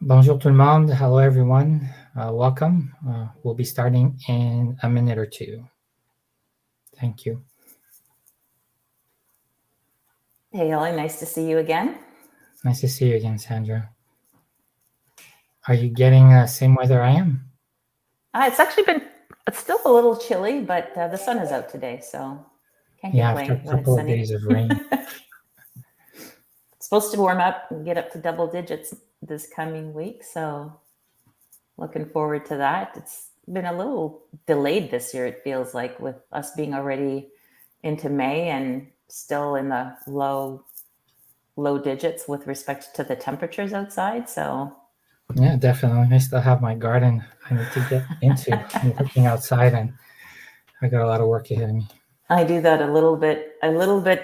Bonjour tout le monde. Hello, everyone. Welcome. We'll be starting in a minute or two. Thank you. Hey, Elie, nice to see you again. Nice to see you again, Sandra. Are you getting the same weather I am? It's still a little chilly, but the sun is out today, so can't complain. After a couple of days of rain. It's supposed to warm up and get up to double digits this coming week, so looking forward to that. It's been a little delayed this year, it feels like, with us being already into May and still in the low digits with respect to the temperatures outside. So yeah, definitely. I still have my garden I need to get into. I'm working outside and I got a lot of work ahead of me. I do that a little bit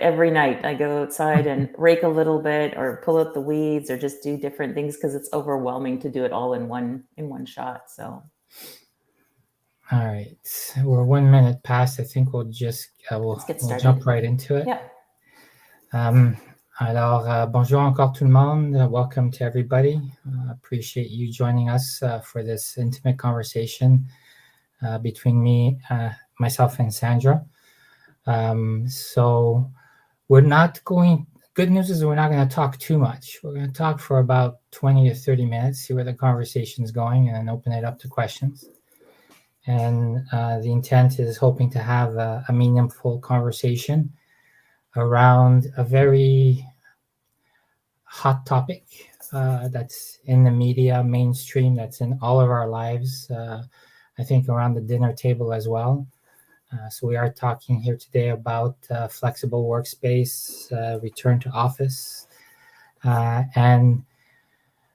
every night. I go outside and rake a little bit or pull out the weeds or just do different things because it's overwhelming to do it all in one shot. So all right, we're 1 minute past. I think we'll just we'll jump right into it. Yeah. Alors, bonjour encore tout le monde. Welcome to everybody. Appreciate you joining us for this intimate conversation between myself and Sandra. So we're not going, good news is we're not going to talk too much. We're going to talk for about 20 to 30 minutes, see where the conversation is going, and then open it up to questions. And the intent is hoping to have a meaningful conversation around a very hot topic that's in the media mainstream, that's in all of our lives, I think around the dinner table as well. So we are talking here today about flexible workspace, return to office, and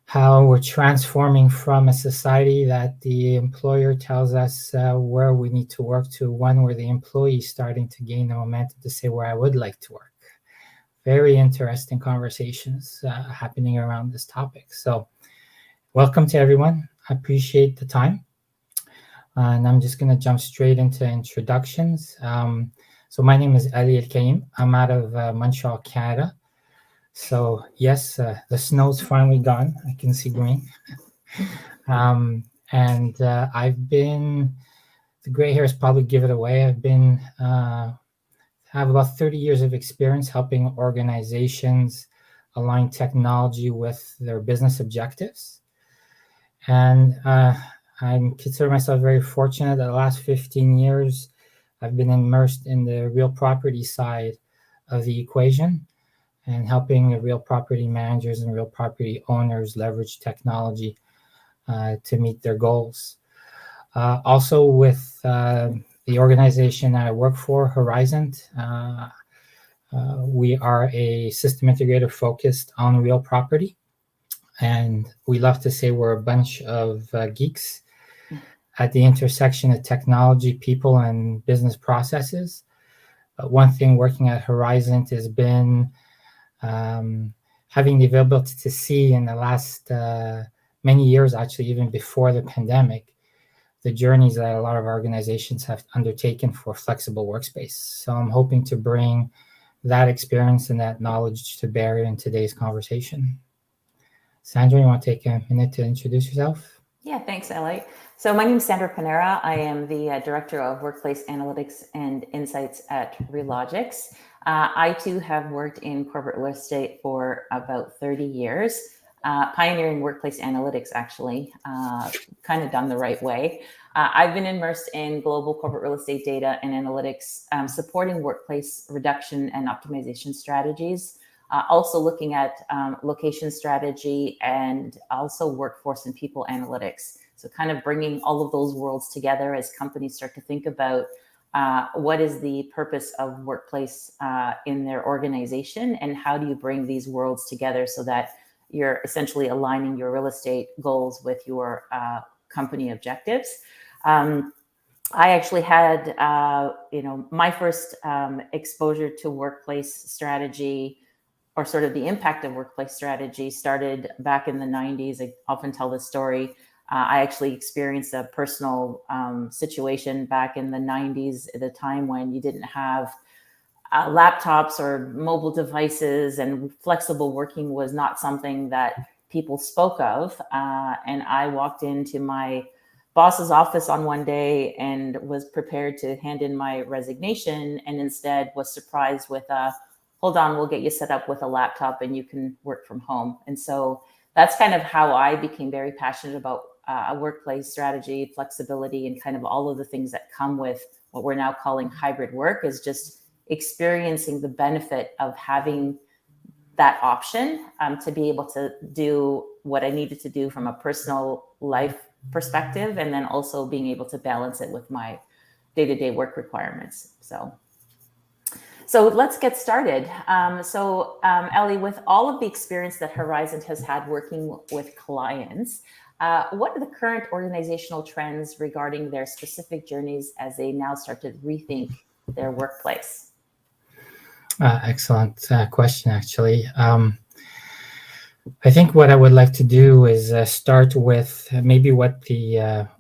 how we're transforming from a society that the employer tells us where we need to work to one where the employee is starting to gain the momentum to say where I would like to work. Very interesting conversations happening around this topic. So welcome to everyone. I appreciate the time. And I'm just going to jump straight into introductions. So my name is Elie Elkaim. I'm out of Montreal, Canada. So yes, the snow's finally gone. I can see green. And I've been, the gray hairs probably give it away. I've been, have about 30 years of experience helping organizations align technology with their business objectives. And I consider myself very fortunate that the last 15 years, I've been immersed in the real property side of the equation and helping the real property managers and real property owners leverage technology to meet their goals. Also with the organization I work for, Horizant, we are a system integrator focused on real property. And we love to say we're a bunch of geeks at the intersection of technology, people, and business processes. But one thing working at Horizant has been having the availability to see in the last many years, actually, even before the pandemic, the journeys that a lot of organizations have undertaken for flexible workspace. So I'm hoping to bring that experience and that knowledge to bear in today's conversation. Sandra, you want to take a minute to introduce yourself? Yeah, thanks, Elie. So my name is Sandra Panara. I am the Director of Workplace Analytics and Insights at Relogix. I too have worked in corporate real estate for about 30 years, pioneering workplace analytics, actually, kind of done the right way. I've been immersed in global corporate real estate data and analytics, supporting workplace reduction and optimization strategies, also looking at location strategy and also workforce and people analytics. So kind of bringing all of those worlds together as companies start to think about what is the purpose of workplace in their organization and how do you bring these worlds together so that you're essentially aligning your real estate goals with your company objectives. I actually had, my first exposure to workplace strategy, or sort of the impact of workplace strategy, started back in the 90s. I often tell this story. I actually experienced a personal situation back in the 90s at a time when you didn't have laptops or mobile devices, and flexible working was not something that people spoke of. And I walked into my boss's office on one day and was prepared to hand in my resignation, and instead was surprised with hold on, we'll get you set up with a laptop and you can work from home. And so that's kind of how I became very passionate about a workplace strategy, flexibility, and kind of all of the things that come with what we're now calling hybrid work, is just experiencing the benefit of having that option to be able to do what I needed to do from a personal life perspective, and then also being able to balance it with my day-to-day work requirements. So let's get started. Elie, with all of the experience that Horizant has had working with clients, what are the current organizational trends regarding their specific journeys as they now start to rethink their workplace? Excellent question, actually. I think what I would like to do is start with maybe what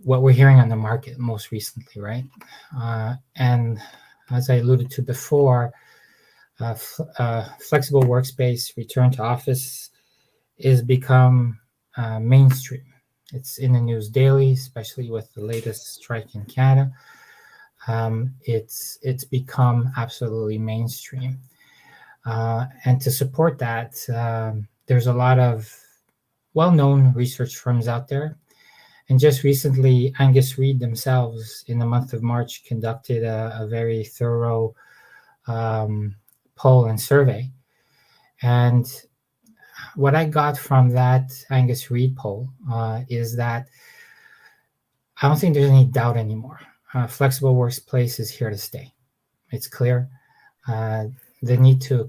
we're hearing on the market most recently, right? And as I alluded to before, flexible workspace, return to office is become mainstream. It's in the news daily, especially with the latest strike in Canada. It's become absolutely mainstream. And to support that, there's a lot of well-known research firms out there. And just recently, Angus Reid themselves, in the month of March, conducted a very thorough poll and survey. And what I got from that Angus Reid poll is that I don't think there's any doubt anymore. Flexible workplace is here to stay. It's clear. The need to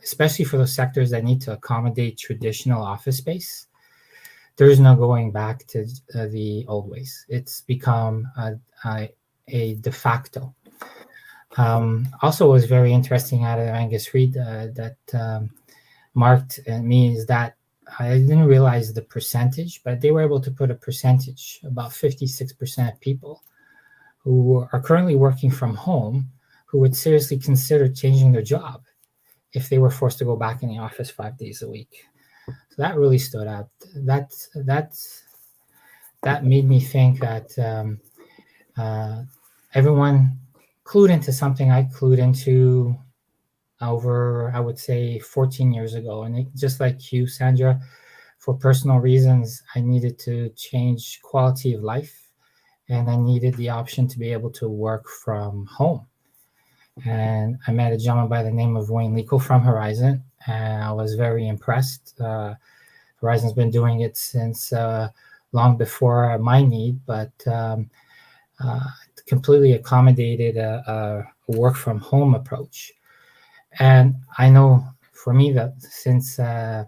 especially for those sectors that need to accommodate traditional office space, there's no going back to the old ways. It's become a de facto. Also, what was very interesting out of Angus Reid that marked me is that I didn't realize the percentage, but they were able to put a percentage, about 56% of people who are currently working from home, who would seriously consider changing their job if they were forced to go back in the office 5 days a week. So that really stood out. That made me think that everyone clued into something I clued into over, I would say, 14 years ago. And just like you, Sandra, for personal reasons, I needed to change quality of life, and I needed the option to be able to work from home. And I met a gentleman by the name of Wayne Lico from Horizant, and I was very impressed. Horizant's been doing it since long before my need, but completely accommodated a work from home approach. And I know for me that since the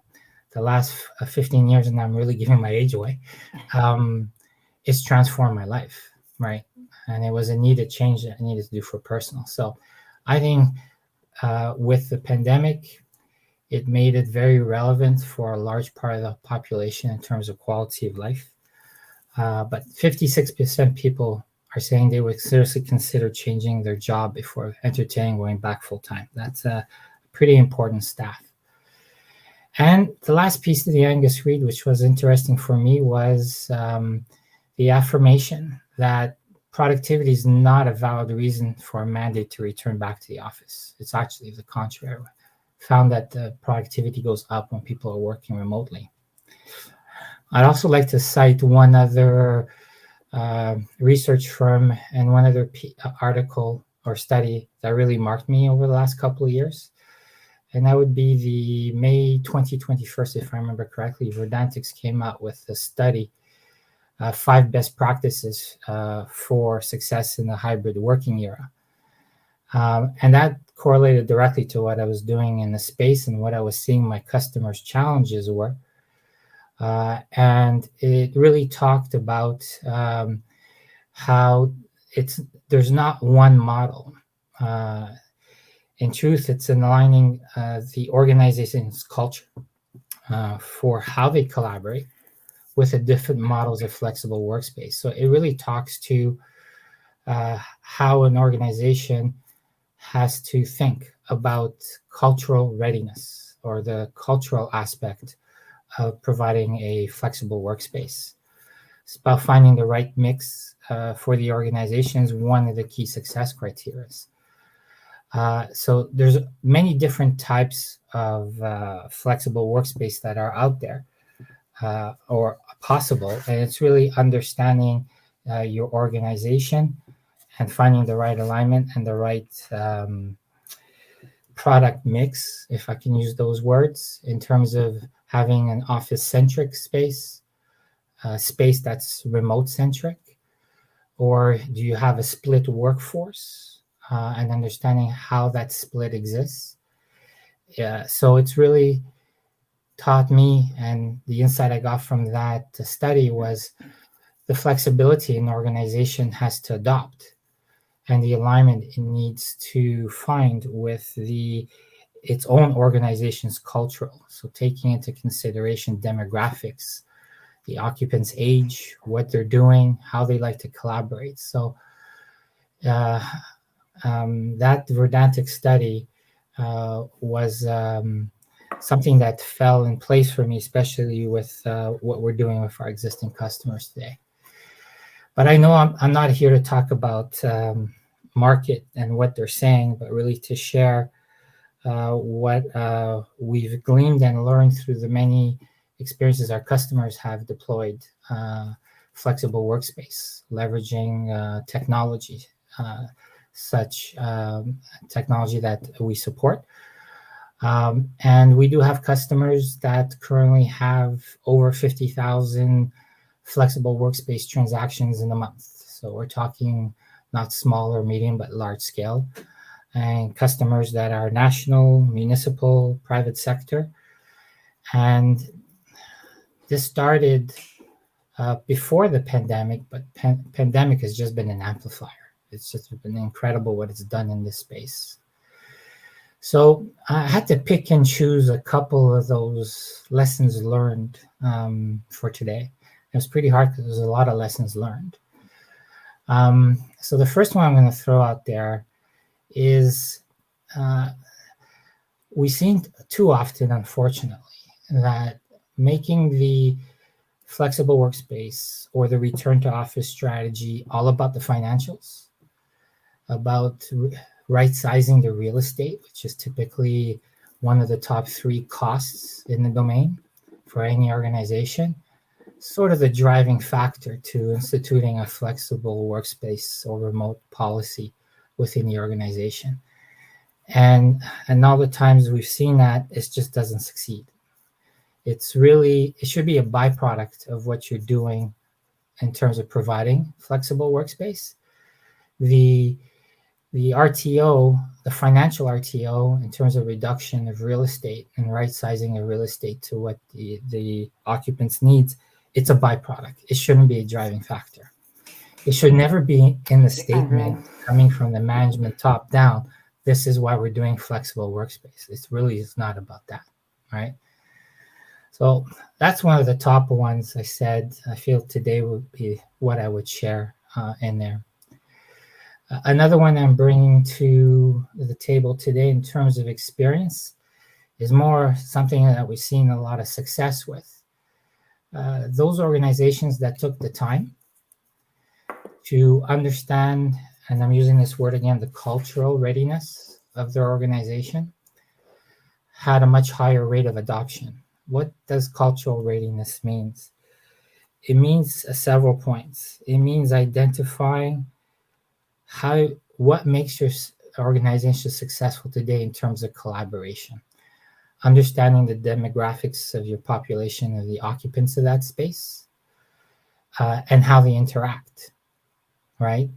last 15 years, and I'm really giving my age away, it's transformed my life, right? And it was a needed change that I needed to do for personal. So I think with the pandemic, it made it very relevant for a large part of the population in terms of quality of life. But 56% people are saying they would seriously consider changing their job before entertaining going back full time. That's a pretty important stat. And the last piece of the Angus Reid, which was interesting for me, was the affirmation that productivity is not a valid reason for a mandate to return back to the office. It's actually the contrary. Found that the productivity goes up when people are working remotely. I'd also like to cite one other research firm and one other article or study that really marked me over the last couple of years. And that would be the May 2021, if I remember correctly, Verdantix came out with a study, 5 best practices for success in the hybrid working era. And that correlated directly to what I was doing in the space and what I was seeing my customers' challenges were. And it really talked about how there's not one model. In truth, it's aligning the organization's culture for how they collaborate with the different models of flexible workspace. So it really talks to how an organization has to think about cultural readiness, or the cultural aspect of providing a flexible workspace. It's about finding the right mix for the organization is one of the key success criteria. So there's many different types of flexible workspace that are out there or possible, and it's really understanding your organization and finding the right alignment and the right product mix, if I can use those words, in terms of having an office-centric space, space that's remote-centric, or do you have a split workforce and understanding how that split exists. Yeah, so it's really taught me, and the insight I got from that study was the flexibility an organization has to adopt and the alignment it needs to find with its own organization's cultural. So taking into consideration demographics, the occupant's age, what they're doing, how they like to collaborate. So that Verdantic study was something that fell in place for me, especially with what we're doing with our existing customers today. But I know I'm not here to talk about market and what they're saying, but really to share what we've gleaned and learned through the many experiences our customers have deployed flexible workspace, leveraging technology, such technology that we support. And we do have customers that currently have over 50,000 flexible workspace transactions in a month. So we're talking not small or medium, but large scale. And customers that are national, municipal, private sector. And this started before the pandemic, but pandemic has just been an amplifier. It's just been incredible what it's done in this space. So I had to pick and choose a couple of those lessons learned for today. It was pretty hard because there's a lot of lessons learned. So the first one I'm going to throw out there is we've seen too often, unfortunately, that making the flexible workspace or the return to office strategy all about the financials, about right-sizing the real estate, which is typically one of the top 3 costs in the domain for any organization, sort of the driving factor to instituting a flexible workspace or remote policy within the organization. And all the times we've seen that, it just doesn't succeed. It should be a byproduct of what you're doing in terms of providing flexible workspace. The RTO, the financial RTO, in terms of reduction of real estate and right-sizing of real estate to what the occupants needs, it's a byproduct. It shouldn't be a driving factor. It should never be in the statement coming from the management top down. This is why we're doing flexible workspace. It really is not about that, right? So that's one of the top ones I said I feel today would be what I would share in there. Another one I'm bringing to the table today in terms of experience is more something that we've seen a lot of success with. Those organizations that took the time to understand, and I'm using this word again, the cultural readiness of their organization, had a much higher rate of adoption. What does cultural readiness mean? It means several points. It means identifying what makes your organization successful today in terms of collaboration, understanding the demographics of your population, of the occupants of that space, and how they interact, right?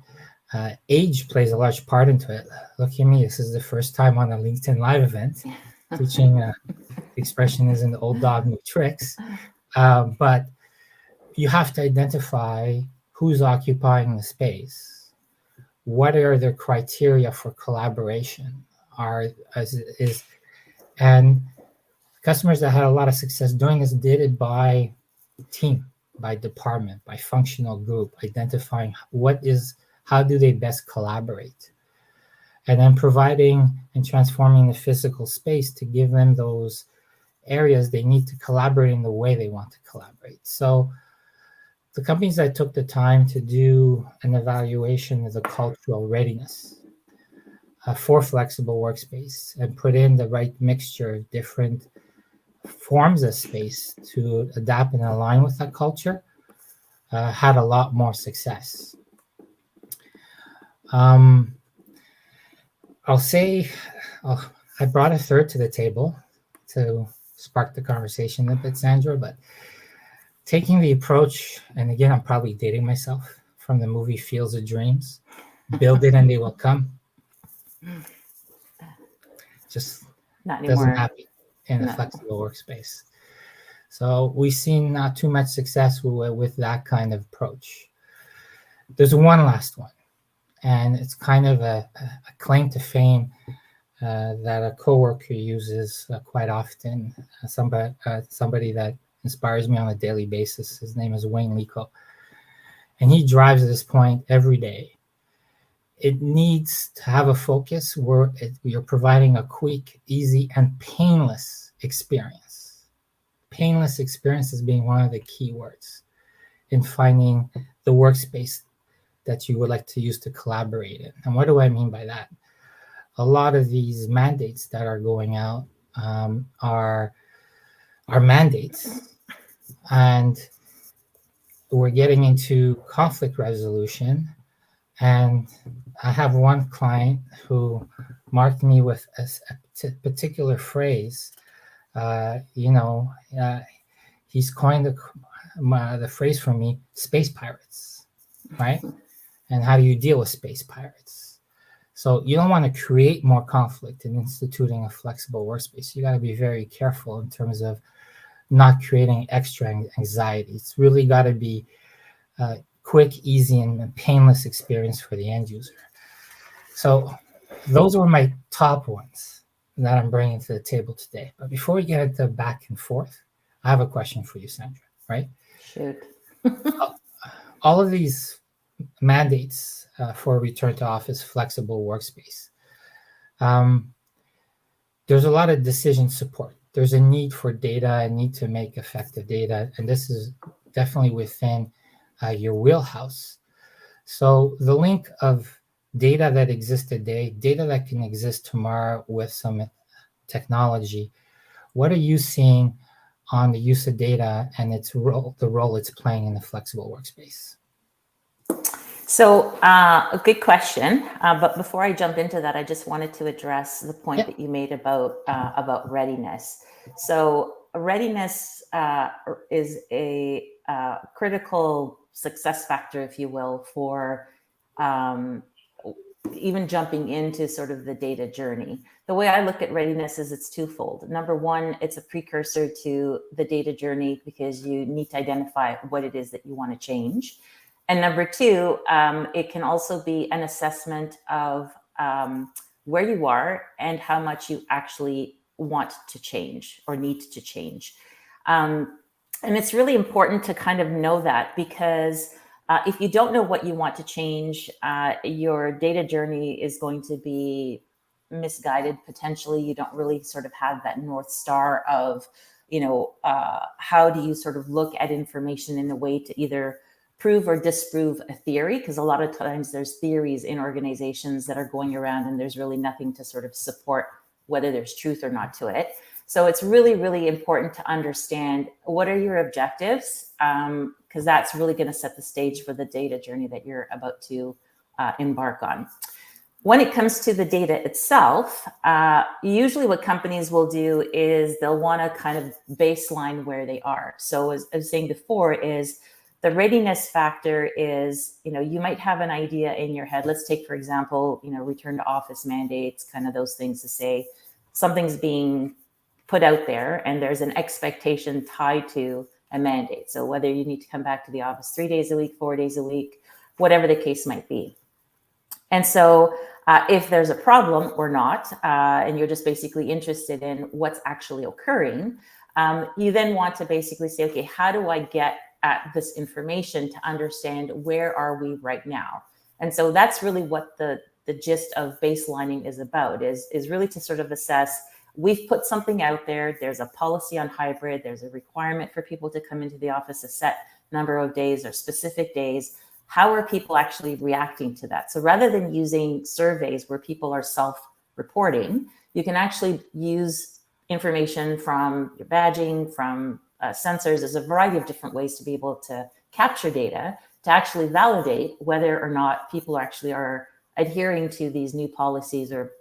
Age plays a large part into it. Look at me, this is the first time on a LinkedIn Live event, teaching the expression isn't old dog, new tricks. But you have to identify who's occupying the space. What are their criteria for collaboration? And customers that had a lot of success doing this did it by team, by department, by functional group, identifying how do they best collaborate. and then providing and transforming the physical space to give them those areas they need to collaborate in the way they want to collaborate. So the companies that took the time to do an evaluation of the cultural readiness for flexible workspace and put in the right mixture of different forms of space to adapt and align with that culture had a lot more success. I'll say I brought a third to the table to spark the conversation a bit, Sandra, but taking the approach, and again, I'm probably dating myself, from the movie Fields of Dreams, build it and they will come. Just Not anymore. Doesn't happen in a flexible workspace. So we've seen not too much success with that kind of approach. There's one last one, and it's kind of a claim to fame that a coworker uses quite often. Somebody that inspires me on a daily basis. His name is Wayne Lico, and he drives this point every day. It needs to have a focus where you're providing a quick, easy, and painless experience. Painless experience is being one of the key words in finding the workspace that you would like to use to collaborate in. And what do I mean by that? A lot of these mandates that are going out are mandates, and we're getting into conflict resolution. And I have one client who marked me with a particular phrase. He's coined the phrase for me, space pirates, right? And how do you deal with space pirates? So you don't want to create more conflict in instituting a flexible workspace. You got to be very careful in terms of not creating extra anxiety. It's really got to be quick, easy, and painless experience for the end user. So those were my top ones that I'm bringing to the table today. But before we get into back and forth, I have a question for you, Sandra, right? Shoot. All of these mandates for return to office flexible workspace, there's a lot of decision support. There's a need for data, a need to make effective data, and this is definitely within your wheelhouse. So the link of data that exists today, data that can exist tomorrow with some technology, what are you seeing on the use of data and the role it's playing in the flexible workspace? So a good question. But before I jump into that, I just wanted to address the point that you made about readiness. So readiness is a critical success factor, if you will, for even jumping into sort of the data journey. The way I look at readiness is it's twofold. Number one, it's a precursor to the data journey because you need to identify what it is that you want to change. And number two, it can also be an assessment of where you are and how much you actually want to change or need to change. And it's really important to kind of know that, because if you don't know what you want to change, your data journey is going to be misguided potentially. You don't really sort of have that North Star of, how do you sort of look at information in a way to either prove or disprove a theory, because a lot of times there's theories in organizations that are going around and there's really nothing to sort of support whether there's truth or not to it. So it's really, really important to understand what are your objectives, because that's really going to set the stage for the data journey that you're about to embark on. When it comes to the data itself, usually what companies will do is they'll want to kind of baseline where they are. So as I was saying before, is the readiness factor is, you might have an idea in your head. Let's take, for example, return to office mandates, kind of those things to say something's being put out there and there's an expectation tied to a mandate. So whether you need to come back to the office 3 days a week, 4 days a week, whatever the case might be. And so if there's a problem or not, and you're just basically interested in what's actually occurring, you then want to basically say, okay, how do I get at this information to understand where are we right now? And so that's really what the the gist of baselining is about, is really to sort of assess, we've put something out there, there's a policy on hybrid, there's a requirement for people to come into the office a set number of days or specific days. How are people actually reacting to that? So rather than using surveys where people are self-reporting, you can actually use information from your badging, from sensors. There's a variety of different ways to be able to capture data to actually validate whether or not people actually are adhering to these new policies or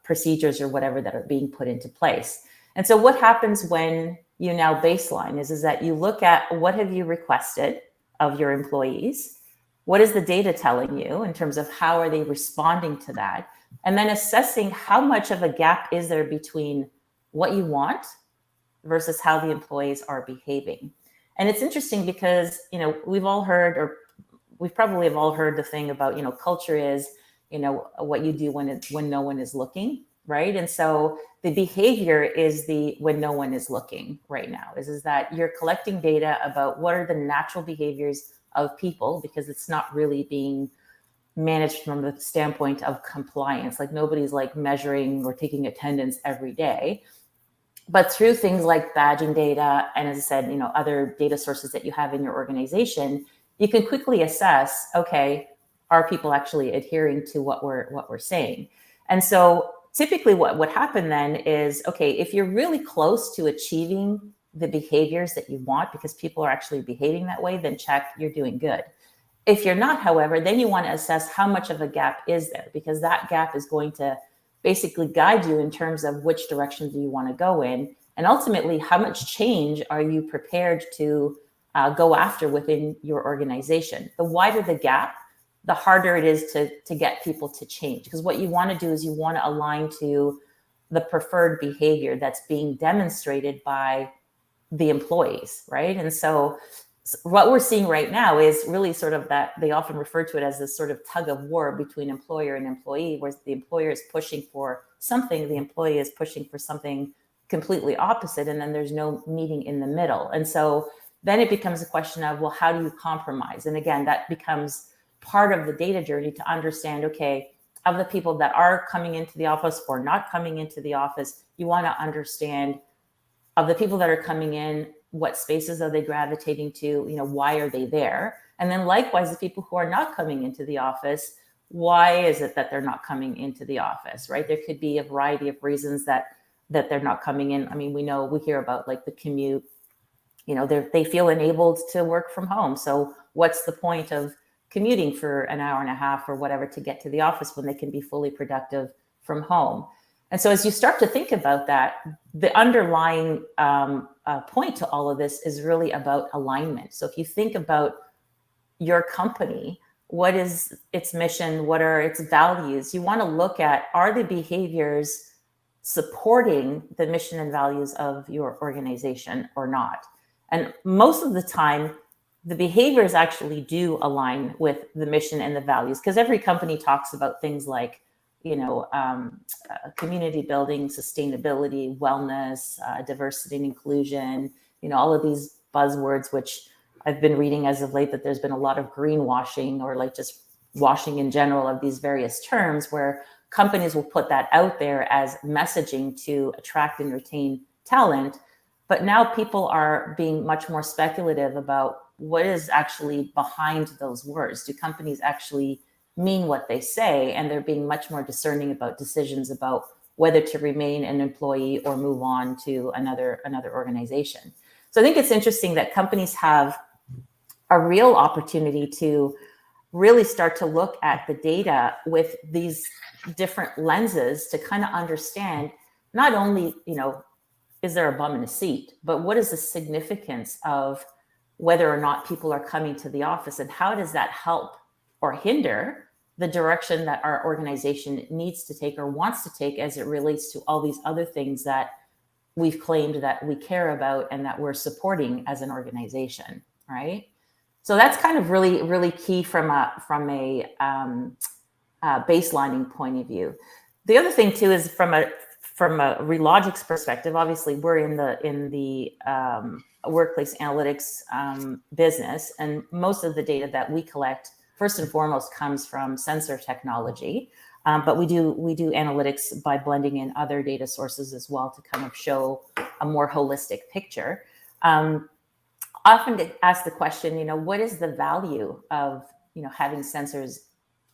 procedures or whatever that are being put into place. And so what happens when you now baseline is that you look at what have you requested of your employees, what is the data telling you in terms of how are they responding to that, and then assessing how much of a gap is there between what you want versus how the employees are behaving. And it's interesting because, we've all heard, or we probably have all heard the thing about, culture is, what you do when no one is looking, right? And so the behavior is when no one is looking right now, is that you're collecting data about what are the natural behaviors of people, because it's not really being managed from the standpoint of compliance. Like nobody's like measuring or taking attendance every day. But through things like badging data, and as I said, other data sources that you have in your organization, you can quickly assess, okay, are people actually adhering to what we're saying? And so typically what would happen then is, okay, if you're really close to achieving the behaviors that you want because people are actually behaving that way, then check, you're doing good. If you're not, however, then you want to assess how much of a gap is there, because that gap is going to basically guide you in terms of which direction do you want to go in, and ultimately how much change are you prepared to go after within your organization. The wider the gap, the harder it is to get people to change, because what you want to do is you want to align to the preferred behavior that's being demonstrated by the employees, right? And so what we're seeing right now is really sort of that they often refer to it as this sort of tug of war between employer and employee, where the employer is pushing for something, the employee is pushing for something completely opposite, and then there's no meeting in the middle. And so then it becomes a question of, well, how do you compromise? And again, that becomes part of the data journey to understand, okay, of the people that are coming into the office or not coming into the office, you want to understand of the people that are coming in, what spaces are they gravitating to, why are they there? And then likewise, the people who are not coming into the office, why is it that they're not coming into the office, right? There could be a variety of reasons that they're not coming in. I mean, we hear about like the commute, they feel enabled to work from home. So what's the point of commuting for an hour and a half or whatever to get to the office when they can be fully productive from home? And so as you start to think about that, the underlying point to all of this is really about alignment. So if you think about your company, what is its mission? What are its values? You want to look at, are the behaviors supporting the mission and values of your organization or not? And most of the time, the behaviors actually do align with the mission and the values, because every company talks about things like community building, sustainability, wellness, diversity and inclusion, all of these buzzwords, which I've been reading as of late that there's been a lot of greenwashing or like just washing in general of these various terms, where companies will put that out there as messaging to attract and retain talent. But now people are being much more speculative about what is actually behind those words. Do companies actually mean what they say? And they're being much more discerning about decisions about whether to remain an employee or move on to another organization. So I think it's interesting that companies have a real opportunity to really start to look at the data with these different lenses to kind of understand not only, is there a bum in a seat, but what is the significance of whether or not people are coming to the office, and how does that help or hinder the direction that our organization needs to take or wants to take as it relates to all these other things that we've claimed that we care about and that we're supporting as an organization, right? So that's kind of really, really key from a baselining point of view. The other thing too is from a Relogix perspective. Obviously, we're in the workplace analytics business, and most of the data that we collect first and foremost comes from sensor technology. But we do analytics by blending in other data sources as well to kind of show a more holistic picture. Often get asked the question, what is the value of having sensors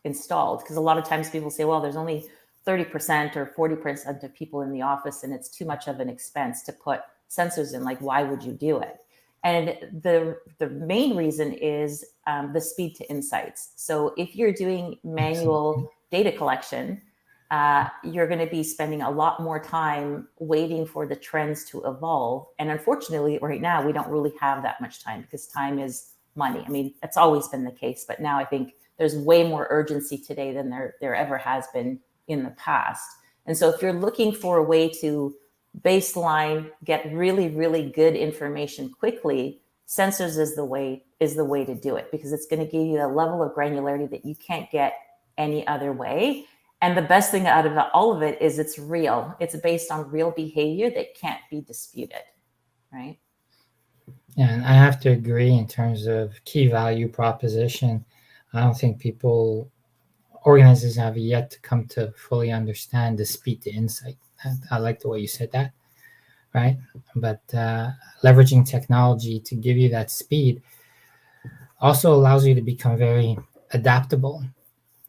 installed? Because a lot of times people say, well, there's only 30% or 40% of people in the office, and it's too much of an expense to put sensors in. Like, why would you do it? And the main reason is the speed to insights. So if you're doing manual data collection, you're going to be spending a lot more time waiting for the trends to evolve. And unfortunately, right now, we don't really have that much time because time is money. I mean, it's always been the case, but now I think there's way more urgency today than there ever has been in the past. And so if you're looking for a way to baseline, get really, really good information quickly, sensors is the way to do it, because it's going to give you a level of granularity that you can't get any other way. And the best thing out of all of it is it's real. It's based on real behavior that can't be disputed, right? Yeah, and I have to agree in terms of key value proposition. I don't think organizers have yet to come to fully understand the speed to insight. I like the way you said that, right? But leveraging technology to give you that speed also allows you to become very adaptable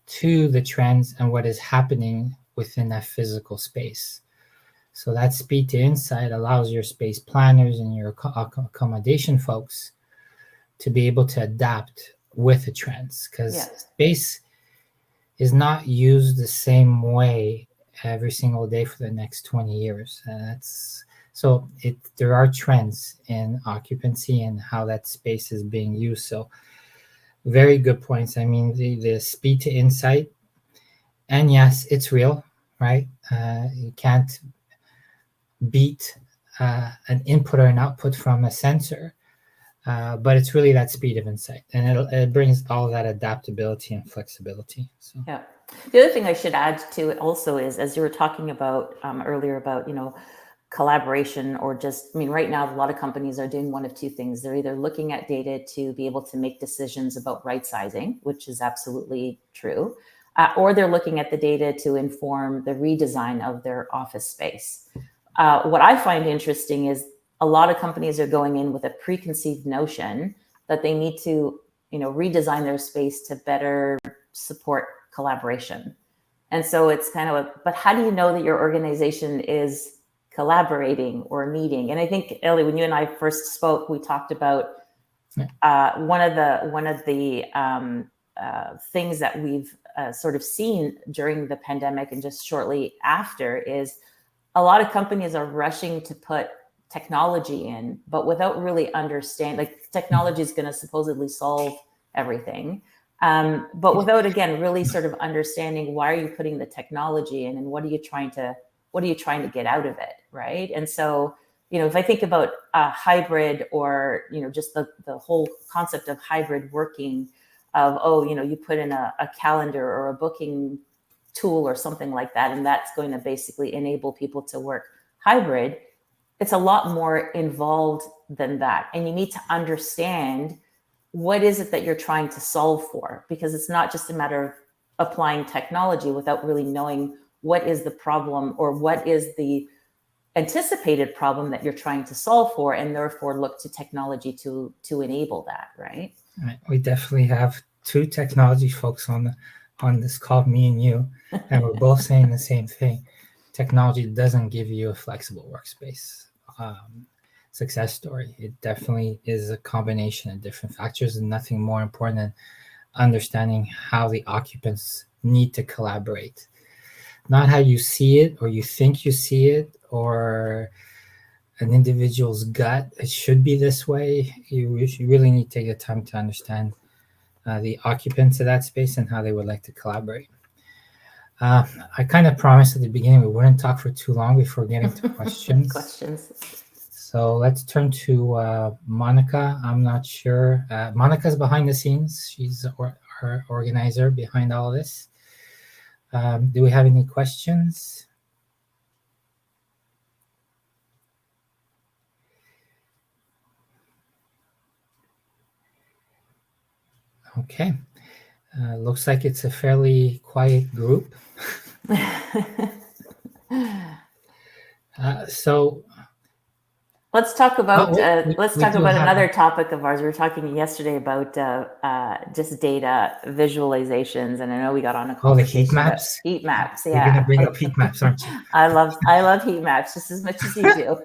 to the trends and what is happening within that physical space. So that speed to insight allows your space planners and your accommodation folks to be able to adapt with the trends, because space is not used the same way every single day for the next 20 years. There are trends in occupancy and how that space is being used. So very good points. I mean, the speed to insight, and yes, it's real, right? You can't beat an input or an output from a sensor, but it's really that speed of insight, and it brings all that adaptability and flexibility. So yeah. The other thing I should add to it also is, as you were talking about earlier about collaboration, or just, I mean, right now a lot of companies are doing one of two things. They're either looking at data to be able to make decisions about right sizing, which is absolutely true, or they're looking at the data to inform the redesign of their office space. What I find interesting is a lot of companies are going in with a preconceived notion that they need to, redesign their space to better support collaboration. And so it's kind of but how do you know that your organization is collaborating or meeting? And I think, Elie, when you and I first spoke, we talked about one of the things that we've sort of seen during the pandemic and just shortly after is a lot of companies are rushing to put technology in, but without really understanding, like, technology is going to supposedly solve everything. But without, again, really sort of understanding why are you putting the technology in, and what are you trying to get out of it, right? And so, if I think about hybrid, or just the whole concept of hybrid working, of you put in a calendar or a booking tool or something like that, and that's going to basically enable people to work hybrid. It's a lot more involved than that, and you need to understand what is it that you're trying to solve for, because it's not just a matter of applying technology without really knowing what is the problem, or what is the anticipated problem that you're trying to solve for, and therefore look to technology to enable that, right? Right. We definitely have two technology folks on this call, me and you, and we're both saying the same thing. Technology doesn't give you a flexible workspace success story. It definitely is a combination of different factors, and nothing more important than understanding how the occupants need to collaborate. Not how you see it, or you think you see it, or an individual's gut, it should be this way. You really need to take the time to understand the occupants of that space and how they would like to collaborate. I kind of promised at the beginning we wouldn't talk for too long before getting to questions. So let's turn to Monica. I'm not sure. Monica's behind the scenes. She's our organizer behind all of this. Do we have any questions? Okay. Looks like it's a fairly quiet group. So let's talk about another another topic of ours. We were talking yesterday about just data visualizations, and I know we got on a conversation about heat maps. You're going to bring up heat maps, aren't you? I love heat maps just as much as you do.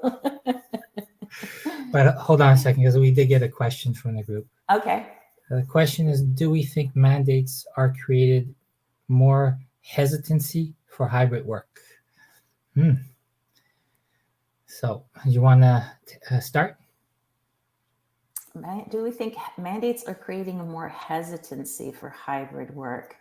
But hold on a second, because we did get a question from the group. Okay. The question is, do we think mandates are created more hesitancy for hybrid work? So you want to start? Do we think mandates are creating a more hesitancy for hybrid work?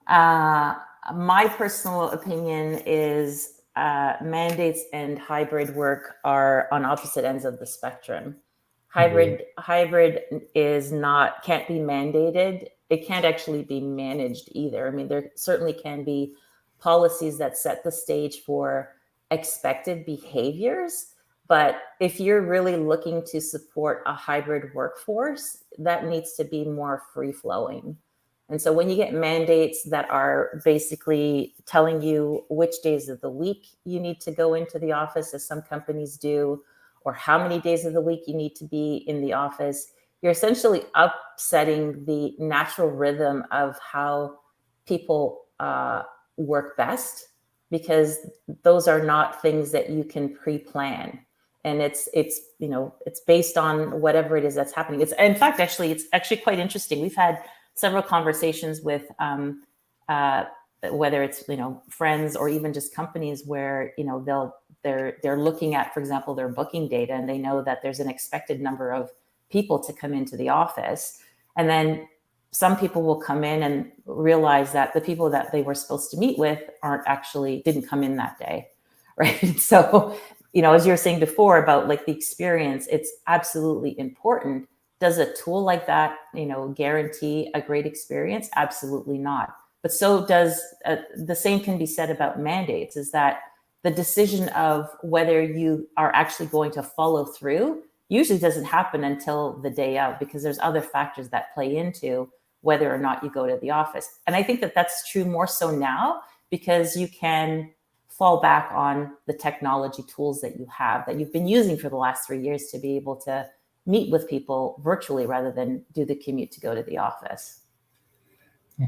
My personal opinion is mandates and hybrid work are on opposite ends of the spectrum. Hybrid is can't be mandated. It can't actually be managed either. I mean, there certainly can be policies that set the stage for expected behaviors. But if you're really looking to support a hybrid workforce, that needs to be more free flowing. And so when you get mandates that are basically telling you which days of the week you need to go into the office, as some companies do, or how many days of the week you need to be in the office, you're essentially upsetting the natural rhythm of how people work best, because those are not things that you can pre-plan. And it's based on whatever it is that's happening. It's actually quite interesting. We've had several conversations with whether it's friends or even just companies where they're looking at, for example, their booking data, and they know that there's an expected number of people to come into the office, and then some people will come in and realize that the people that they were supposed to meet with didn't come in that day, right? So as you were saying before about like the experience, it's absolutely important. Does a tool like that, guarantee a great experience? Absolutely not. But so does the same can be said about mandates, is that the decision of whether you are actually going to follow through usually doesn't happen until the day of, because there's other factors that play into whether or not you go to the office. And I think that that's true more so now, because you can fall back on the technology tools that you have, that you've been using for the last 3 years, to be able to meet with people virtually rather than do the commute to go to the office. Yeah.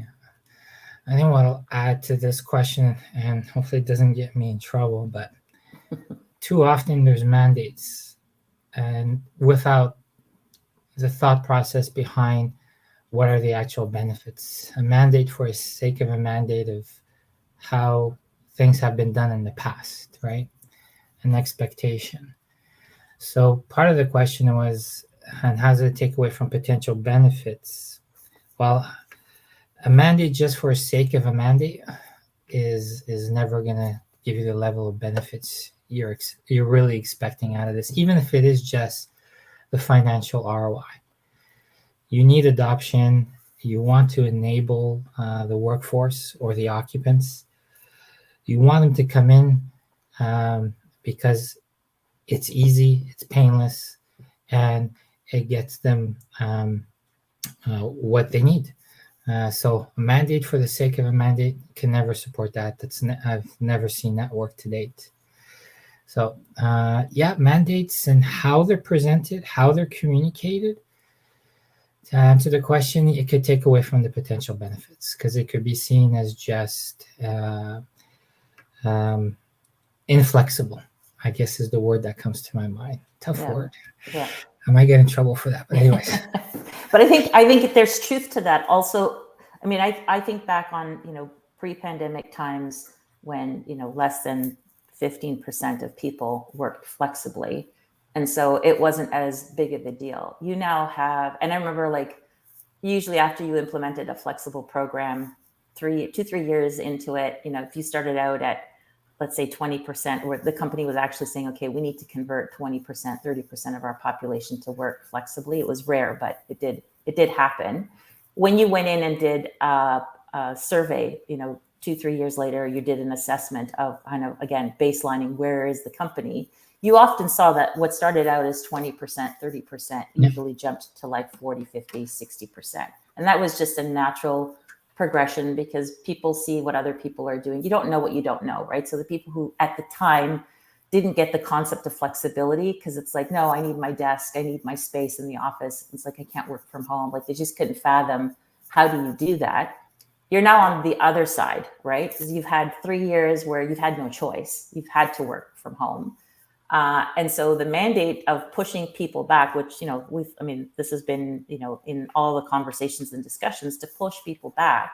I think what I'll add to this question, and hopefully it doesn't get me in trouble, but too often there's mandates and without the thought process behind what are the actual benefits. A mandate for the sake of a mandate of how things have been done in the past, right? An expectation. So part of the question was, and how does it take away from potential benefits? Well, a mandate just for the sake of a mandate is never going to give you the level of benefits you're really expecting out of this, even if it is just the financial ROI. You need adoption. You want to enable the workforce or the occupants. You want them to come in because it's easy, it's painless, and it gets them what they need. So a mandate for the sake of a mandate can never support that. I've never seen that work to date. So mandates and how they're presented, how they're communicated. To answer the question, it could take away from the potential benefits, because it could be seen as just inflexible, I guess is the word that comes to my mind. Tough word. Yeah. I might get in trouble for that, but anyways. But I think there's truth to that. Also, I mean, I think back on, pre-pandemic times when, less than 15% of people worked flexibly. And so it wasn't as big of a deal. You now have, and I remember usually after you implemented a flexible program, 3 years into it, if you started out at, let's say 20%, where the company was actually saying, okay, we need to convert 20%, 30% of our population to work flexibly. It was rare, but it did happen. When you went in and did a survey, 2-3 years later, you did an assessment of again, baselining, where is the company? You often saw that what started out as 20%, 30% usually jumped to 40, 50, 60%. And that was just a natural progression because people see what other people are doing. You don't know what you don't know, right? So the people who at the time didn't get the concept of flexibility, because it's like, no, I need my desk, I need my space in the office. It's like, I can't work from home. Like, they just couldn't fathom, how do you do that? You're now on the other side, right? Because you've had 3 years where you've had no choice. You've had to work from home. And so the mandate of pushing people back, which, this has been, in all the conversations and discussions, to push people back.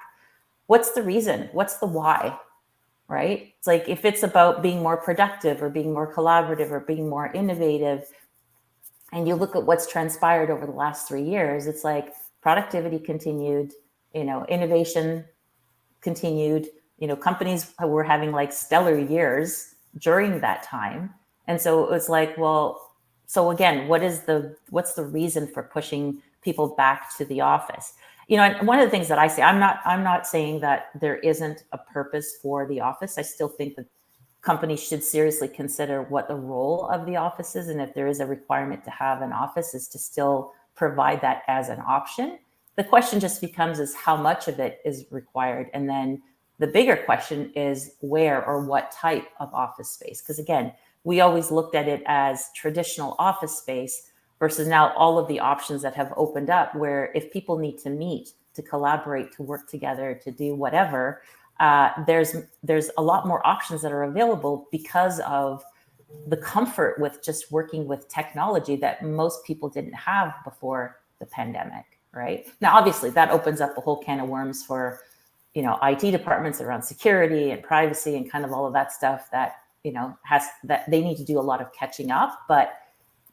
What's the reason? What's the why? Right? It's like, if it's about being more productive or being more collaborative or being more innovative, and you look at what's transpired over the last 3 years, it's like productivity continued, innovation continued, companies were having like stellar years during that time. And so it was like, well, so again, what's the reason for pushing people back to the office? And one of the things that I say, I'm not saying that there isn't a purpose for the office. I still think that companies should seriously consider what the role of the office is. And if there is a requirement to have an office, is to still provide that as an option. The question just becomes is how much of it is required. And then the bigger question is where or what type of office space. Because again, we always looked at it as traditional office space versus now all of the options that have opened up, where if people need to meet, to collaborate, to work together, to do whatever, there's a lot more options that are available because of the comfort with just working with technology that most people didn't have before the pandemic, right? Now, obviously, that opens up a whole can of worms for, IT departments around security and privacy and kind of all of that stuff that, that they need to do a lot of catching up. But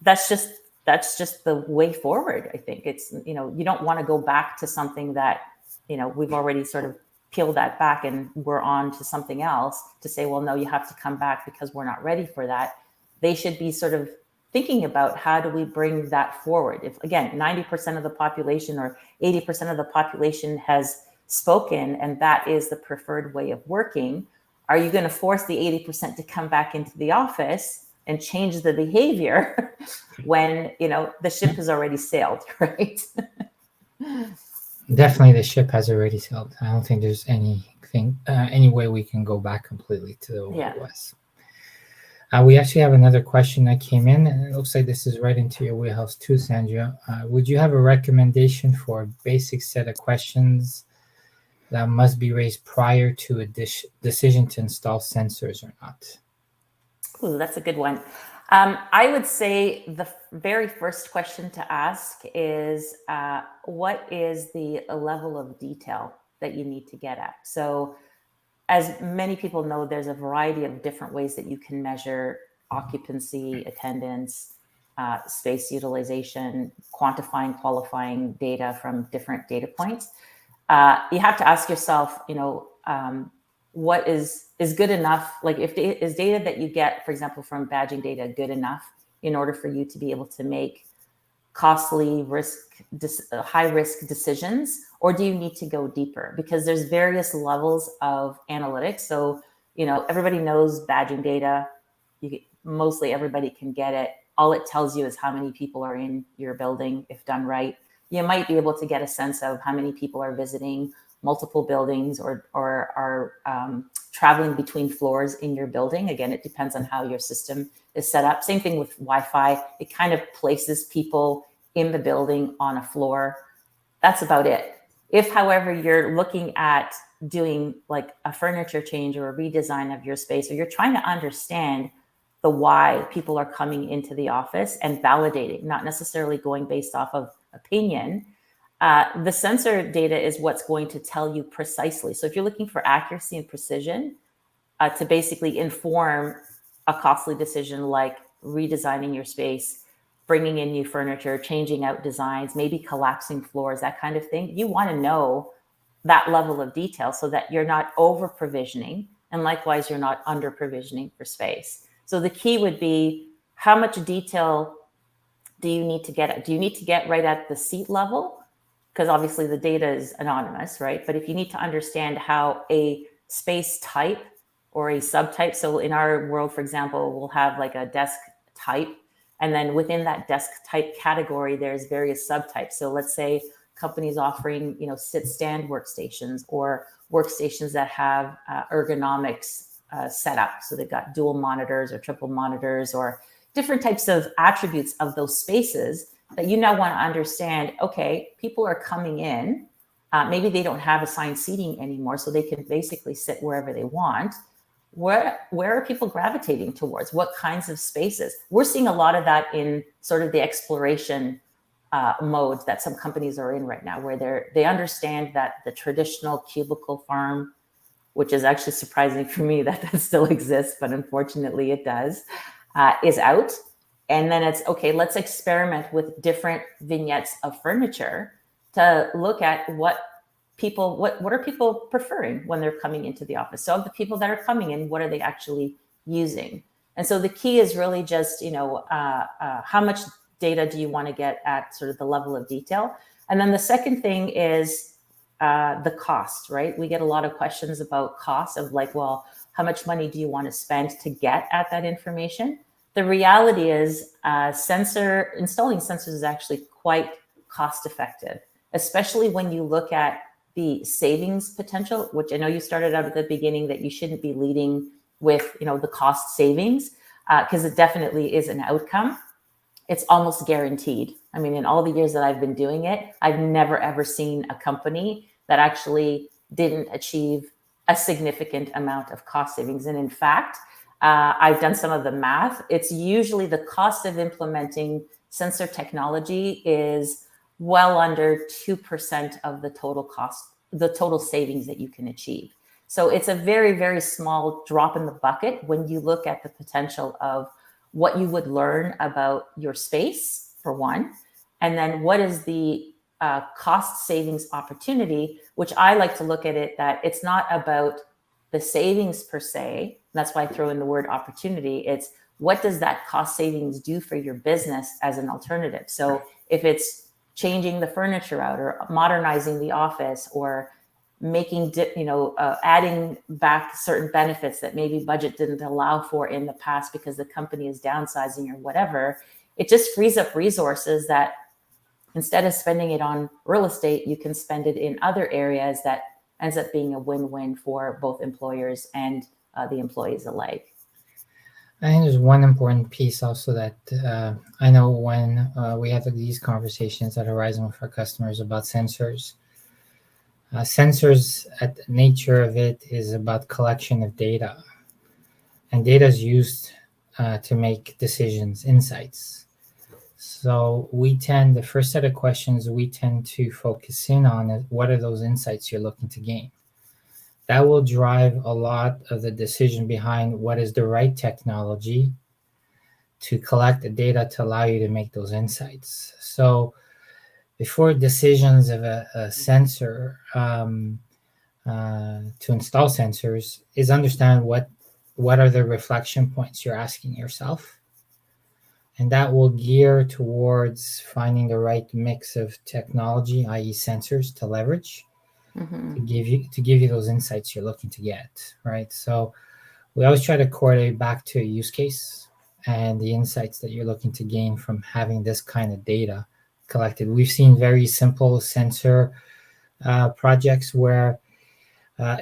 that's just the way forward. I think it's, you don't want to go back to something that, we've already sort of peeled that back and we're on to something else to say, well, no, you have to come back because we're not ready for that. They should be sort of thinking about how do we bring that forward? If, again, 90% of the population or 80% of the population has spoken and that is the preferred way of working, are you going to force the 80% to come back into the office and change the behavior when, the ship has already sailed, right? Definitely, the ship has already sailed. I don't think there's any way we can go back completely to the way it was. We actually have another question that came in, and it looks like this is right into your wheelhouse too, Sandra. Would you have a recommendation for a basic set of questions that must be raised prior to a decision to install sensors or not? Ooh, that's a good one. I would say the very first question to ask is, what is the level of detail that you need to get at? So as many people know, there's a variety of different ways that you can measure occupancy, attendance, space utilization, quantifying, qualifying data from different data points. You have to ask yourself, what is good enough? Like, is data that you get, for example, from badging data good enough in order for you to be able to make costly high risk decisions, or do you need to go deeper? Because there's various levels of analytics. So, everybody knows badging data. Mostly everybody can get it. All it tells you is how many people are in your building, if done right. You might be able to get a sense of how many people are visiting multiple buildings or are traveling between floors in your building. Again, it depends on how your system is set up. Same thing with Wi-Fi. It kind of places people in the building on a floor. That's about it. If, however, you're looking at doing like a furniture change or a redesign of your space, or you're trying to understand the why people are coming into the office and validating, not necessarily going based off of opinion, the sensor data is what's going to tell you precisely. So if you're looking for accuracy and precision to basically inform a costly decision like redesigning your space, bringing in new furniture, changing out designs, maybe collapsing floors, that kind of thing, you want to know that level of detail so that you're not over provisioning, and likewise, you're not under provisioning for space. So the key would be, how much detail do you need to get at? Do you need to get right at the seat level? Because obviously the data is anonymous, right? But if you need to understand how a space type or a subtype, so in our world, for example, we'll have like a desk type, and then within that desk type category, there's various subtypes. So let's say companies offering, sit-stand workstations or workstations that have ergonomics set up. So they've got dual monitors or triple monitors or different types of attributes of those spaces that you now want to understand, okay, people are coming in, maybe they don't have assigned seating anymore, so they can basically sit wherever they want. Where are people gravitating towards? What kinds of spaces? We're seeing a lot of that in sort of the exploration mode that some companies are in right now, where they understand that the traditional cubicle farm, which is actually surprising for me that still exists, but unfortunately it does, is out. And then it's, okay, let's experiment with different vignettes of furniture to look at what are people preferring when they're coming into the office. So of the people that are coming in, what are they actually using? And so the key is really just, how much data do you want to get at sort of the level of detail? And then the second thing is the cost, right? We get a lot of questions about cost of like, well, how much money do you want to spend to get at that information? The reality is installing sensors is actually quite cost effective, especially when you look at the savings potential, which I know you started out at the beginning that you shouldn't be leading with, the cost savings, because it definitely is an outcome. It's almost guaranteed. I mean, in all the years that I've been doing it, I've never, ever seen a company that actually didn't achieve a significant amount of cost savings. And in fact, I've done some of the math. It's usually the cost of implementing sensor technology is well under 2% of the total cost, the total savings that you can achieve. So it's a very, very small drop in the bucket when you look at the potential of what you would learn about your space, for one, and then what is the cost savings opportunity, which I like to look at it that it's not about the savings per se. That's why I throw in the word opportunity. It's what does that cost savings do for your business as an alternative? So if it's changing the furniture out or modernizing the office or making, adding back certain benefits that maybe budget didn't allow for in the past because the company is downsizing or whatever, it just frees up resources that instead of spending it on real estate, you can spend it in other areas that ends up being a win-win for both employers and the employees alike. I think there's one important piece also that I know when we have these conversations at Horizon with our customers about sensors. Sensors, at the nature of it, is about collection of data. And data is used to make decisions, insights. So the first set of questions we tend to focus in on is what are those insights you're looking to gain? That will drive a lot of the decision behind what is the right technology to collect the data to allow you to make those insights. So before decisions of a sensor to install sensors is understand what are the reflection points you're asking yourself. And that will gear towards finding the right mix of technology, i.e. sensors, to leverage. To give you those insights you're looking to get, right? So we always try to correlate back to a use case and the insights that you're looking to gain from having this kind of data collected. We've seen very simple sensor projects where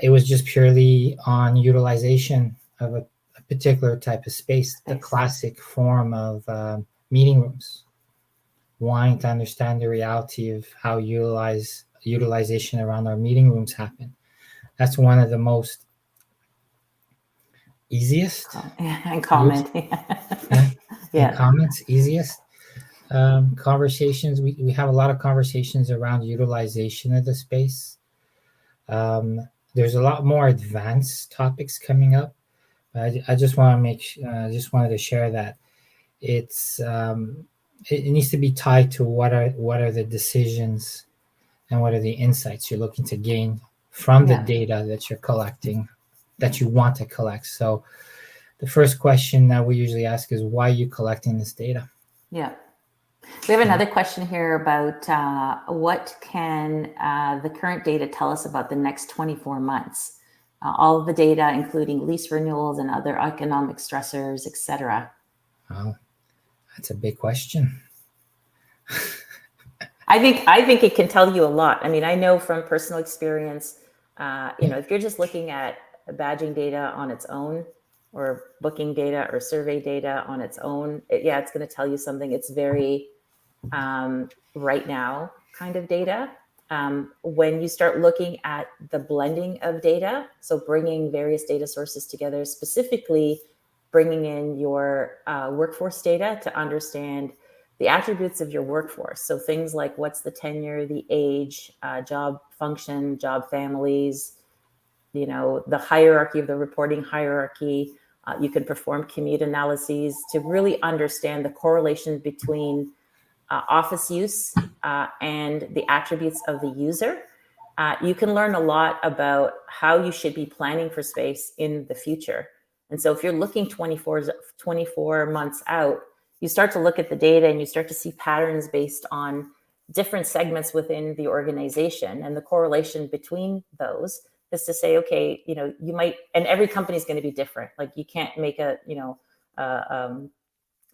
it was just purely on utilization of a particular type of space, the classic form of meeting rooms, wanting to understand the reality of how utilization around our meeting rooms happen. That's one of the most easiest and comment and comments easiest conversations. We have a lot of conversations around utilization of the space. There's a lot more advanced topics coming up. I just want to just wanted to share that it's it needs to be tied to what are the decisions and what are the insights you're looking to gain from the data that you're collecting, that you want to collect. So the first question that we usually ask is, why are you collecting this data? Yeah. We have another question here about what can the current data tell us about the next 24 months? All of the data, including lease renewals and other economic stressors, etc. Wow, that's a big question. I think it can tell you a lot. I mean, I know from personal experience, if you're just looking at badging data on its own, or booking data or survey data on its own, it's going to tell you something. It's very right now kind of data. When you start looking at the blending of data, so bringing various data sources together, specifically bringing in your workforce data to understand the attributes of your workforce. So things like what's the tenure, the age, job function, job families, the hierarchy of the reporting hierarchy. You can perform commute analyses to really understand the correlation between office use and the attributes of the user. You can learn a lot about how you should be planning for space in the future. And so if you're looking 24 months out, you start to look at the data and you start to see patterns based on different segments within the organization, and the correlation between those is to say, okay, you might, and every company is going to be different. Like you can't make an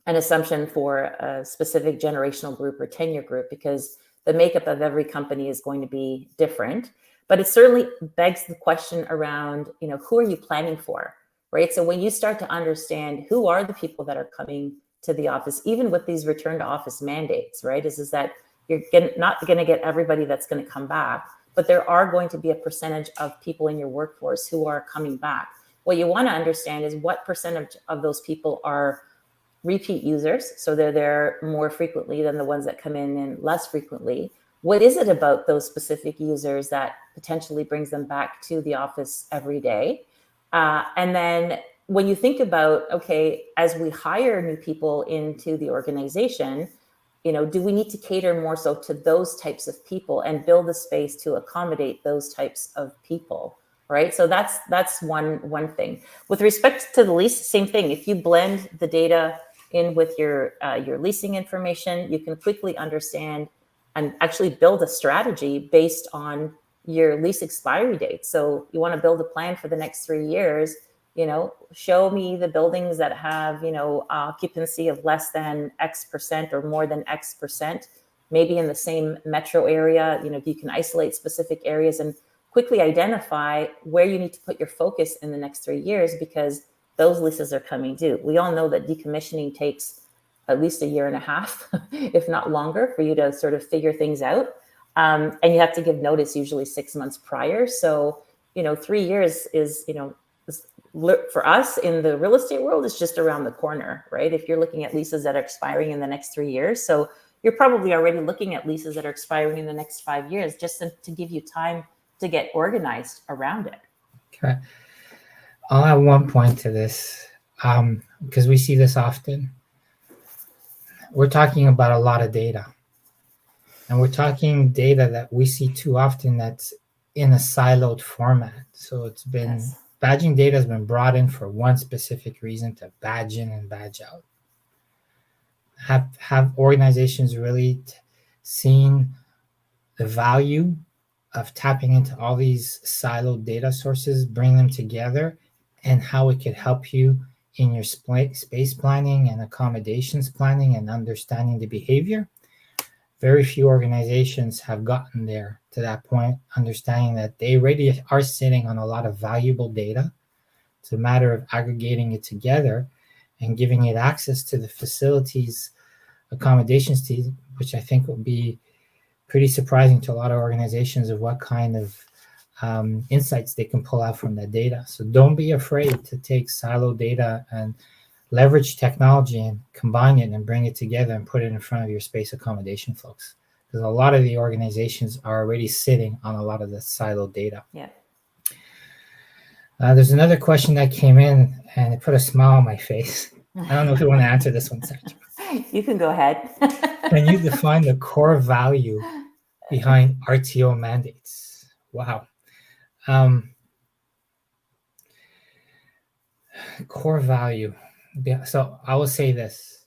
assumption for a specific generational group or tenure group, because the makeup of every company is going to be different. But it certainly begs the question around, who are you planning for, right? So when you start to understand who are the people that are coming to the office, even with these return to office mandates, right, is that you're not going to get everybody that's going to come back, but there are going to be a percentage of people in your workforce who are coming back. What you want to understand is what percentage of those people are repeat users, so they're there more frequently than the ones that come in less frequently. What is it about those specific users that potentially brings them back to the office every day? And then when you think about, okay, as we hire new people into the organization, do we need to cater more so to those types of people and build a space to accommodate those types of people, right? So that's one thing. With respect to the lease, same thing. If you blend the data in with your leasing information, you can quickly understand and actually build a strategy based on your lease expiry date. So you want to build a plan for the next 3 years. Show me the buildings that have, occupancy of less than X percent or more than X percent, maybe in the same metro area. You can isolate specific areas and quickly identify where you need to put your focus in the next 3 years, because those leases are coming due. We all know that decommissioning takes at least a year and a half, if not longer, for you to sort of figure things out. And you have to give notice usually 6 months prior. So, 3 years is, for us in the real estate world, is just around the corner, right? If you're looking at leases that are expiring in the next 3 years. So you're probably already looking at leases that are expiring in the next 5 years, just to give you time to get organized around it. Okay. I'll add one point to this, because we see this often. We're talking about a lot of data. And we're talking data that we see too often that's in a siloed format. So it's been, badging data has been brought in for one specific reason, to badge in and badge out. Have organizations really seen the value of tapping into all these siloed data sources, bring them together, and how it could help you in your space planning and accommodations planning and understanding the behavior? Very few organizations have gotten there to that point, understanding that they already are sitting on a lot of valuable data. It's a matter of aggregating it together and giving it access to the facilities accommodations team, which I think will be pretty surprising to a lot of organizations of what kind of insights they can pull out from that data. So don't be afraid to take silo data and leverage technology and combine it and bring it together and put it in front of your space accommodation folks. Because a lot of the organizations are already sitting on a lot of the silo data. Yeah. There's another question that came in and it put a smile on my face. I don't know if you want to answer this one, Sandra. You can go ahead. Can you define the core value behind RTO mandates? Wow. Core value. So I will say this.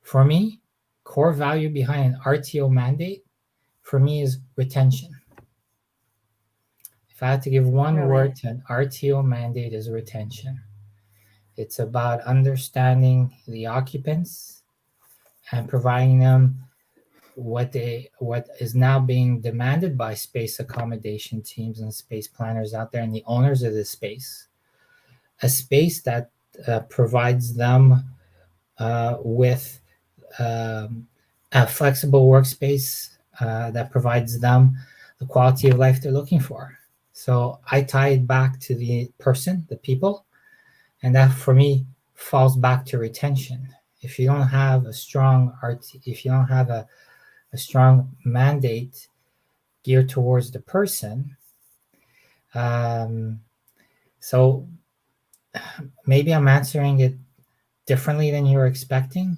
For me, core value behind an RTO mandate, for me, is retention. If I had to give one word to an RTO mandate, is retention. It's about understanding the occupants and providing them what is now being demanded by space accommodation teams and space planners out there and the owners of this space, a space that provides them with a flexible workspace that provides them the quality of life they're looking for. So I tie it back to the person, the people, and that for me falls back to retention. If you don't have a strong if you don't have a strong mandate geared towards the person, so maybe I'm answering it differently than you were expecting,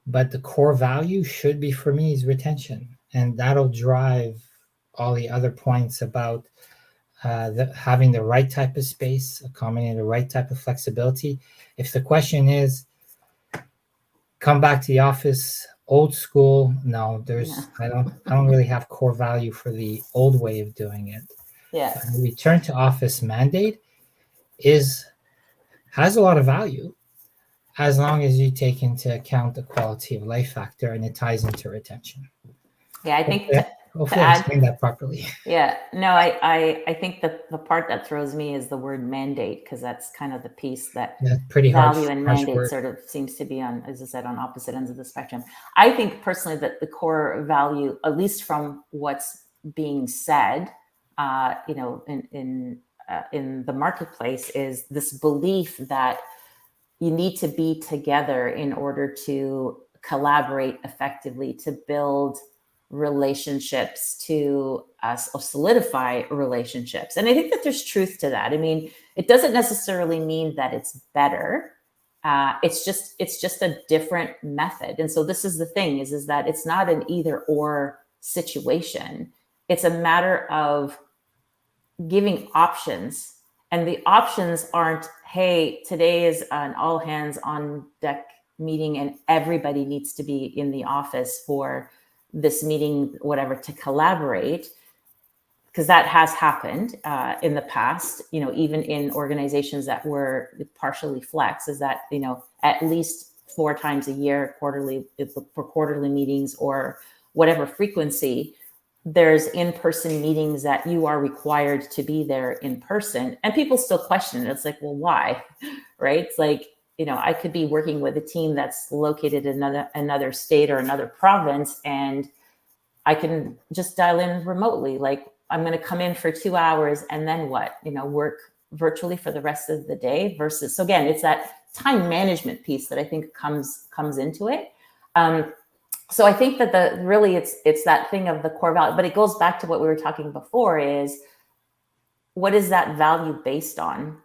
but the core value should be for me is retention, and that'll drive all the other points about having the right type of space, accommodating the right type of flexibility. If the question is, come back to the office, old school, no, I don't really have core value for the old way of doing it. Yeah. But the return to office mandate has a lot of value as long as you take into account the quality of life factor and it ties into retention. Yeah, I think hopefully I explained that properly. Yeah, no, I think that the part that throws me is the word mandate, because that's kind of the piece that pretty value harsh, and harsh mandate word. sort of seems to be on, as I said, on opposite ends of the spectrum. I think personally that the core value, at least from what's being said, in the marketplace, is this belief that you need to be together in order to collaborate effectively, to build relationships, to solidify relationships. And I think that there's truth to that. I mean, it doesn't necessarily mean that it's better. It's just a different method. And so this is the thing is that it's not an either or situation. It's a matter of giving options. And the options aren't, hey, today is an all hands on deck meeting and everybody needs to be in the office for this meeting, whatever, to collaborate, because that has happened in the past, even in organizations that were partially flex, is that, at least 4 times a year, quarterly, for quarterly meetings or whatever frequency, there's in-person meetings that you are required to be there in person. And people still question it. It's like, well, why? Right? It's like, I could be working with a team that's located in another state or another province, and I can just dial in remotely. Like, I'm going to come in for 2 hours and then what? Work virtually for the rest of the day versus. So again, it's that time management piece that I think comes into it. So I think that it's that thing of the core value, but it goes back to what we were talking before is, what is that value based on?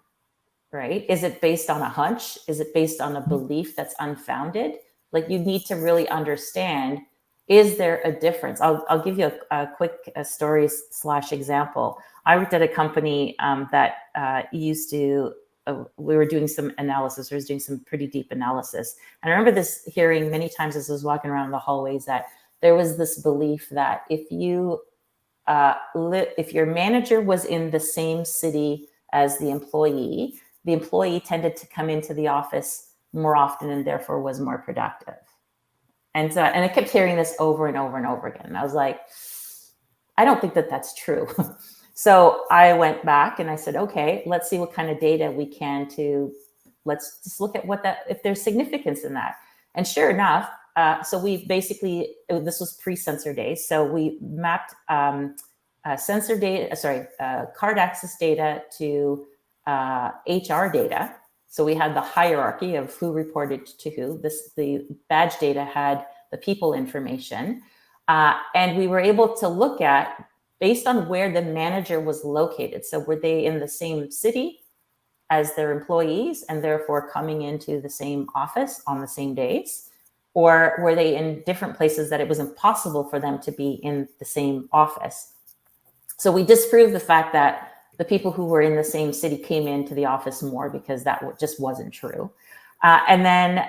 Right? Is it based on a hunch? Is it based on a belief that's unfounded? Like, you need to really understand, is there a difference? I'll give you a quick story / example. I worked at a company that used to, we were doing some analysis. I was doing some pretty deep analysis. And I remember hearing many times as I was walking around the hallways that there was this belief that if your manager was in the same city as the employee tended to come into the office more often and therefore was more productive. And I kept hearing this over and over and over again. And I was like, I don't think that that's true. So I went back and I said, okay, let's see what kind of data we can let's just look at if there's significance in that. And sure enough, so we basically, this was pre-sensor days. So we mapped sensor data, card access data to HR data. So we had the hierarchy of who reported to who. The badge data had the people information. And we were able to look at, based on where the manager was located. So were they in the same city as their employees and therefore coming into the same office on the same days? Or were they in different places that it was impossible for them to be in the same office? So we disproved the fact that the people who were in the same city came into the office more, because that just wasn't true. And then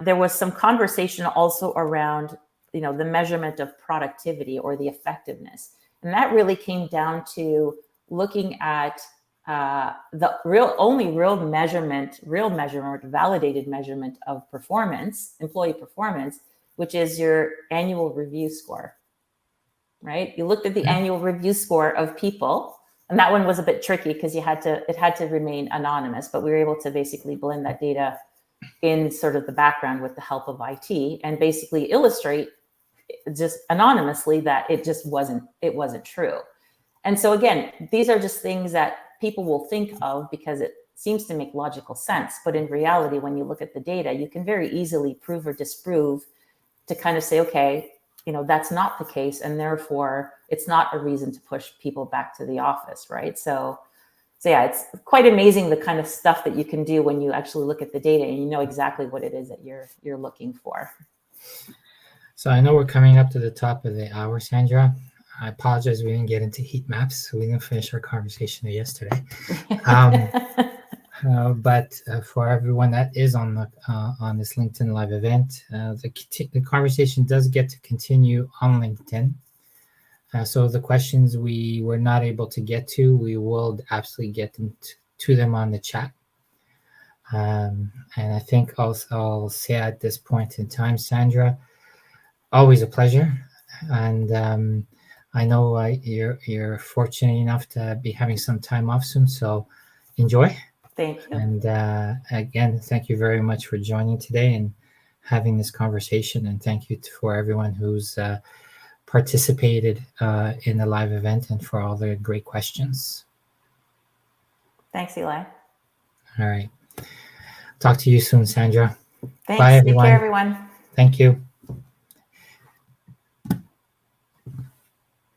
there was some conversation also around, the measurement of productivity or the effectiveness. And that really came down to looking at the real measurement, validated measurement of performance, employee performance, which is your annual review score, right? You looked at the annual review score of people, and that one was a bit tricky because it had to remain anonymous, but we were able to basically blend that data in sort of the background with the help of IT and basically illustrate just anonymously that it wasn't true. And so again, these are just things that people will think of because it seems to make logical sense. But in reality, when you look at the data, you can very easily prove or disprove to kind of say, okay, that's not the case. And therefore it's not a reason to push people back to the office, right? So yeah, it's quite amazing the kind of stuff that you can do when you actually look at the data and you know exactly what it is that you're looking for. So I know we're coming up to the top of the hour, Sandra. I apologize we didn't get into heat maps, so we didn't finish our conversation yesterday. But for everyone that is on this LinkedIn live event, the conversation does get to continue on LinkedIn. So the questions we were not able to get to, we will absolutely get them to them on the chat. And I think I'll say at this point in time, Sandra, always a pleasure. And I know you're fortunate enough to be having some time off soon, so enjoy. Thank you. And again, thank you very much for joining today and having this conversation. And thank you for everyone who's participated in the live event and for all the great questions. Thanks, Eli. All right. Talk to you soon, Sandra. Thanks. Bye, everyone. Take care, everyone. Thank you.